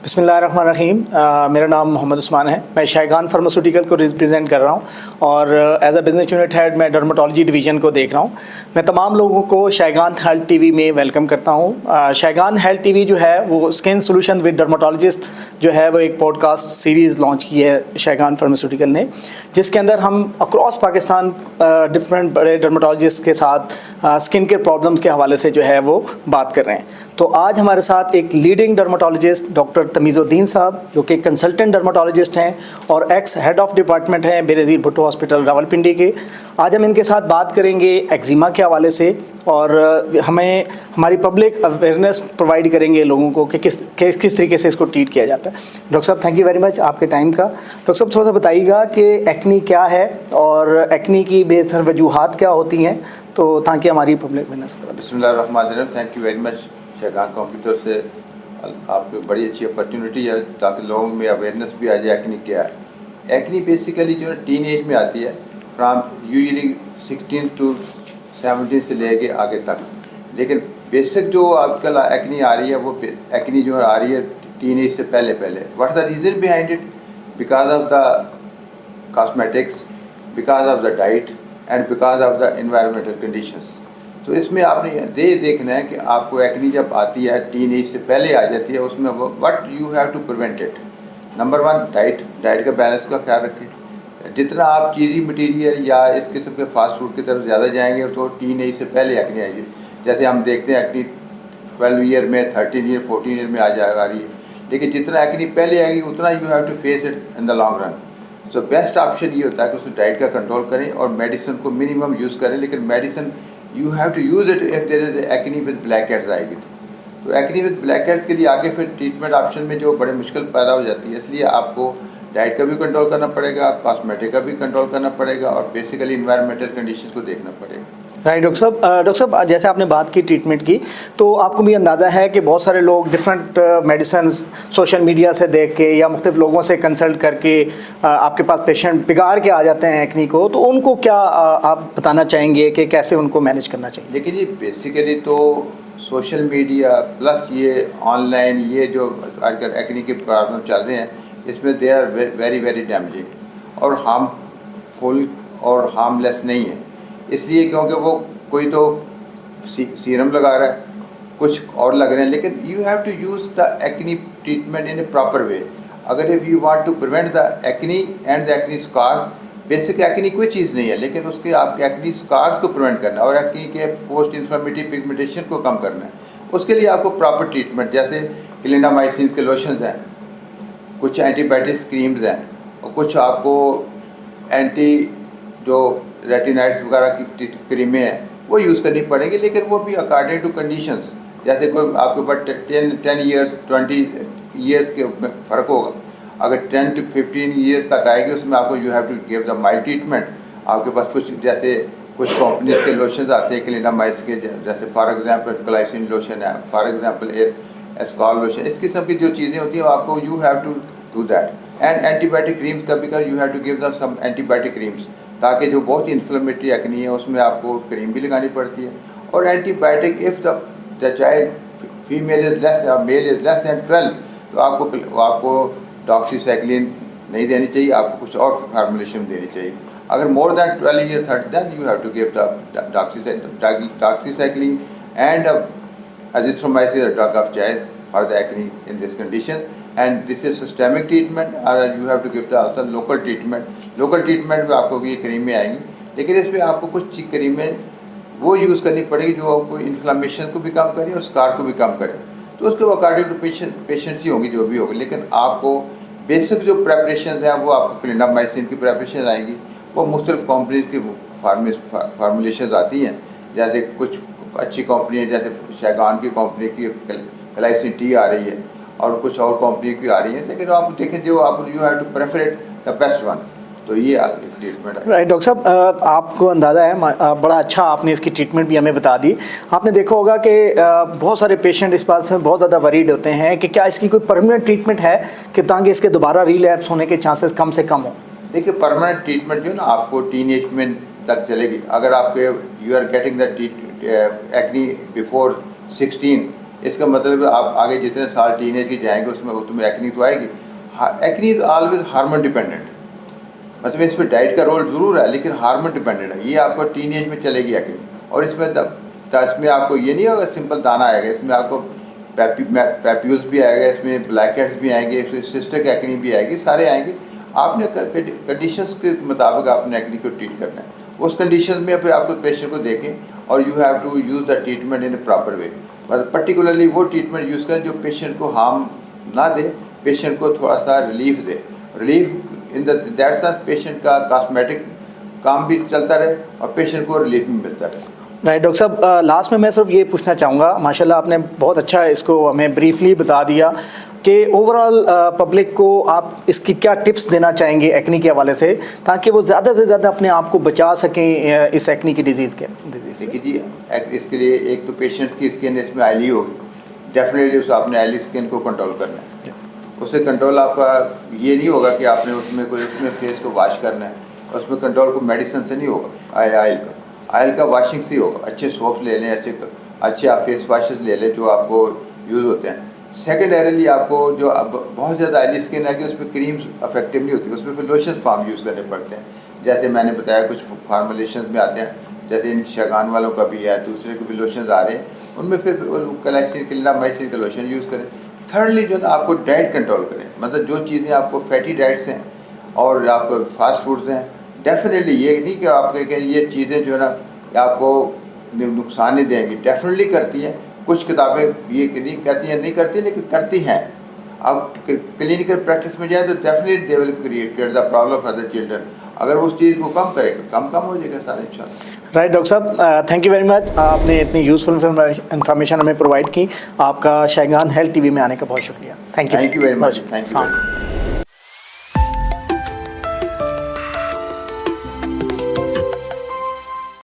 बिस्मिल्लाहिर्रहमानिर्रहीम। मेरा नाम मोहम्मद उस्मान है। मैं शायगान फार्मास्यूटिकल को रिप्रेजेंट कर रहा हूँ और as a business unit head मैं डर्मेटोलॉजी डिवीज़न को देख रहा हूँ। मैं तमाम लोगों को शायगान हेल्थ टीवी में वेलकम करता हूँ। शायगान हेल्थ टीवी जो है वो स्किन सोल्यूशन विद डर्मेटोलॉजिस्ट जो है वो एक पॉडकास्ट सीरीज़ लॉन्च की है शायगान फार्मास्यूटिकल ने, जिसके अंदर हम अक्रॉस पाकिस्तान डिफरेंट बड़े डर्मेटोलॉजिस्ट के साथ स्किन के प्रॉब्लम्स के हवाले से जो है वो बात कर रहे हैं। तो आज हमारे साथ एक लीडिंग डर्मेटोलॉजिस्ट डॉक्टर तमीज़ुद्दीन साहब जो कि कंसल्टेंट डर्मेटोलॉजिस्ट हैं और एक्स हेड ऑफ डिपार्टमेंट हैं बेनज़ीर भुट्टो हॉस्पिटल रावलपिंडी के। आज हम इनके साथ बात करेंगे एक्जिमा के हवाले से और हमें हमारी पब्लिक अवेयरनेस प्रोवाइड करेंगे लोगों को कि किस तरीके से इसको ट्रीट किया जाता है। डॉक्टर साहब थैंक यू वेरी मच आपके टाइम का। डॉक्टर साहब थोड़ा सा बताइएगा कि एक्नी क्या है और एक्नी की बेहतर वजूहात क्या होती हैं, तो ताकि हमारी पब्लिक अवेयरनेस को। बिस्मिल्लाहिर्रहमानिर्रहीम। Thank you very much Shaygan computer से आपको बड़ी अच्छी अपॉर्चुनिटी है ताकि लोगों में अवेयरनेस भी आ जाए एक्नी क्या है। एक्नी बेसिकली जो है टीन एज में आती है, फ्राम यूजली 16 to 17 से लेके आगे तक। लेकिन बेसिक जो आजकल एक्नी आ रही है वो एक्नी जो आ रही है टीन एज से पहले what the reason behind it? Because of the cosmetics, because of the diet and because of the environmental conditions. तो इसमें आपने देखना है कि आपको एक्नी जब आती है टीन एज से पहले आ जाती है, उसमें what you have to prevent it. Number one, diet का बैलेंस का ख्याल रखें। जितना आप चीज़ी मटीरियल या इस किस्म के फास्ट फूड की तरफ ज़्यादा जाएंगे तो टीन एज से पहले एक्नी आएगी। जैसे हम देखते हैं एक्नी 12 ईयर में, 13 ईयर, 14 ईयर में आ रही है। लेकिन जितना एक्नी पहले आएगी उतना you have to face it in the long run. So best option ये होता है कि उस डाइट का कंट्रोल करें और मेडिसिन को मिनिमम यूज़ करें। लेकिन medicine you have to use it if there is acne with blackheads आएगी तो एक्नी विद ब्लैक हेड्स के लिए आगे फिर ट्रीटमेंट ऑप्शन में जो बड़े मुश्किल पैदा हो जाती है। इसलिए आपको डाइट का भी कंट्रोल करना पड़ेगा, कॉस्मेटिक का भी कंट्रोल करना पड़ेगा और बेसिकली इन्वायरमेंटल कंडीशंस को देखना पड़ेगा। राइट डॉक्टर साहब जैसे आपने बात की ट्रीटमेंट की, तो आपको भी अंदाज़ा है कि बहुत सारे लोग डिफरेंट मेडिसिन सोशल मीडिया से देख के या मुख्तलिफ लोगों से कंसल्ट करके आपके पास पेशेंट बिगाड़ के आ जाते हैं एक्नी को, तो उनको क्या आप बताना चाहेंगे कि कैसे उनको मैनेज करना चाहिए? देखिए जी, बेसिकली तो सोशल मीडिया प्लस ये ऑनलाइन ये जो आजकल एक्नी के प्रॉब्लम चल रहे हैं, इसमें they are very very damaging और हार्मफुल और हार्मलेस नहीं है। इसलिए क्योंकि वो कोई तो सीरम लगा रहा है, कुछ और लग रहे हैं, लेकिन you have to use the acne treatment in a proper way. अगर if you want to prevent the acne and the acne scars, basic acne कोई चीज़ नहीं है, लेकिन उसके आपके एक्नी स्कार्स को प्रिवेंट करना और एक्नी के पोस्ट इन्फ्लेमेटरी पिगमेंटेशन को कम करना है। उसके लिए आपको प्रॉपर ट्रीटमेंट, जैसे क्लिंडामाइसिन के लोशंस हैं, कुछ एंटीबायोटिक्स क्रीम्स हैं और कुछ आपको एंटी जो रेटिनाइड्स वगैरह की क्रीमें हैं वो यूज़ करनी पड़ेगी। लेकिन वो भी अकॉर्डिंग टू कंडीशंस। जैसे कोई आपके पास 10 ईयर्स 20 ईयर्स के फ़र्क होगा, अगर 10 to 15 ईयर्स तक आएगी उसमें आपको you have to give the mild treatment. आपके पास कुछ जैसे कुछ कंपनीज के लोशंस आते हैं क्लिंडामाइसिन के, जैसे फॉर एग्जांपल ग्लाइसिन लोशन है, फॉर एग्जांपल एस्कॉल लोशन, इस किस्म की जो चीज़ें होती हैं आपको you have to do that. And antibiotic creams का भी you have to give the some antibiotic creams, ताकि जो बहुत ही इन्फ्लेमेटरी एक्नी है उसमें आपको क्रीम भी लगानी पड़ती है। और antibiotic if the child female is less और मेल इज लेस दैन 12 तो आपको डॉक्सीसाइक्लिन नहीं देनी चाहिए, आपको कुछ और फार्मूलेशन देनी चाहिए। अगर more than 12 year 30 than you have to give the doxycycline and azithromycin, a drug of choice for the acne in this condition. And this is systemic treatment or you have to give the also local treatment. Local treatment में आपको ये क्रीमें आएंगी, लेकिन इसमें आपको कुछ क्रीमें वो use करनी पड़ेगी जो आपको इन्फ्लामेशन को भी कम करे और स्कार को भी कम करे। तो उसके अकॉर्डिंग टू पेशेंट्स ही होंगी जो भी होगी। लेकिन आपको बेसिक जो प्रेपरेशन हैं वो आपको क्लिंडामाइसिन की प्रेपरेशन आएंगी, वो मुख्तलिफ कंपनीज की फार्मूलेशन आती हैं। जैसे कुछ अच्छी कंपनी है, जैसे शायगान की कंपनी की ग्लाइसिन टी आ रही है और कुछ और कंपनी की आ रही है, लेकिन आप देखें जो आप you have to prefer it the best one. तो ये ट्रीटमेंट है। राइट डॉक्टर साहब आपको अंदाज़ा है बड़ा अच्छा आपने इसकी ट्रीटमेंट भी हमें बता दी। आपने देखा होगा कि बहुत सारे पेशेंट इस बात से बहुत ज़्यादा वरीड होते हैं कि क्या इसकी कोई परमानेंट ट्रीटमेंट है कि ताकि इसके दोबारा रीलैप्स होने के चांसेस कम से कम हो? देखिए, परमानेंट ट्रीटमेंट जो है ना आपको टीन एज में तक चलेगी। अगर आपके you are getting the acne before 16 इसका मतलब है आप आगे जितने साल टीनेज के जाएंगे उसमें तुम्हें एक्नी तो आएगी। Acne is always hormone dependent, मतलब इसमें डाइट का रोल ज़रूर है लेकिन हार्मोन डिपेंडेंट है। ये आपको टीनेज में चलेगी एक्नी, और इसमें इसमें आपको ये नहीं होगा सिंपल दाना आएगा, इसमें आपको पैप्यूल्स भी आएगा, इसमें ब्लैक हेड्स भी आएंगे, इसमें सिस्टिक एक्नी भी आएगी, सारे आएंगे। आपने कंडीशंस के मुताबिक आपने एक्नी को ट्रीट करना है। उस कंडीशन में फिर आपको पेशेंट को देखें और you have to use the treatment in a proper way, मतलब पर्टिकुलरली वो ट्रीटमेंट यूज़ करें जो पेशेंट को हार्म ना दे, पेशेंट को थोड़ा सा relief they. Relief in that sense patient का कॉस्मेटिक काम भी चलता रहे और पेशेंट को रिलीफ भी मिलता रहे। राइट डॉक्टर साहब, लास्ट में मैं सिर्फ ये पूछना चाहूँगा, माशाल्लाह आपने बहुत अच्छा इसको हमें ब्रीफली बता दिया कि ओवरऑल पब्लिक को आप इसकी क्या टिप्स देना चाहेंगे एक्नी के हवाले से, ताकि वो ज़्यादा से ज़्यादा अपने आप को बचा सकें इस एक्नी की डिजीज़ से। देखिए जी, इसके लिए एक तो पेशेंट की स्किन इसमें ऑयली होगी, डेफिनेटली उसे आपने ऑयली स्किन को कंट्रोल करना है। उससे कंट्रोल आपका ये नहीं होगा कि आपने उसमें फेस को वॉश करना है, उसमें कंट्रोल को मेडिसिन से नहीं होगा, ऑयल का वॉशिंग से ही होगा। अच्छे सोप्स ले लें, अच्छे आप फेस वॉशेस ले लें जो आपको यूज़ होते हैं। सेकेंडरीली आपको जो अब बहुत ज़्यादा ऑयली स्किन है कि उसमें क्रीम्स इफेक्टिव नहीं होती, उसमें फिर लोशन फार्म यूज़ करने पड़ते हैं। जैसे मैंने बताया कुछ फार्मुलेशन में आते हैं, जैसे इन शैगान वालों का भी है, दूसरे के भी लोशन आ रहे हैं, उनमें फिर क्लिंडामाइसिन का लोशन यूज़ करें। थर्डली जो ना आपको डाइट कंट्रोल करें, मतलब जो चीज़ें आपको फैटी डाइट्स हैं और आपको फास्ट फूड्स हैं, डेफिनेटली ये नहीं कि आपके ये चीज़ें जो है ना आपको नुकसान नहीं देंगी, डेफिनेटली करती हैं। कुछ किताबें ये नहीं कहती हैं नहीं करती, लेकिन करती हैं। अब क्लिनिकल प्रैक्टिस में जाए तो definitely they will create the problem for the children. अगर उस चीज़ को कम करेगा कम हो जाएगा सारा इंशाल्लाह। राइट डॉक्टर साहब, थैंक यू वेरी मच, आपने इतनी यूज़फुल इन्फॉर्मेशन हमें प्रोवाइड की। आपका शैगान हेल्थ टीवी में आने का बहुत शुक्रिया। Thank you very much. Thank you.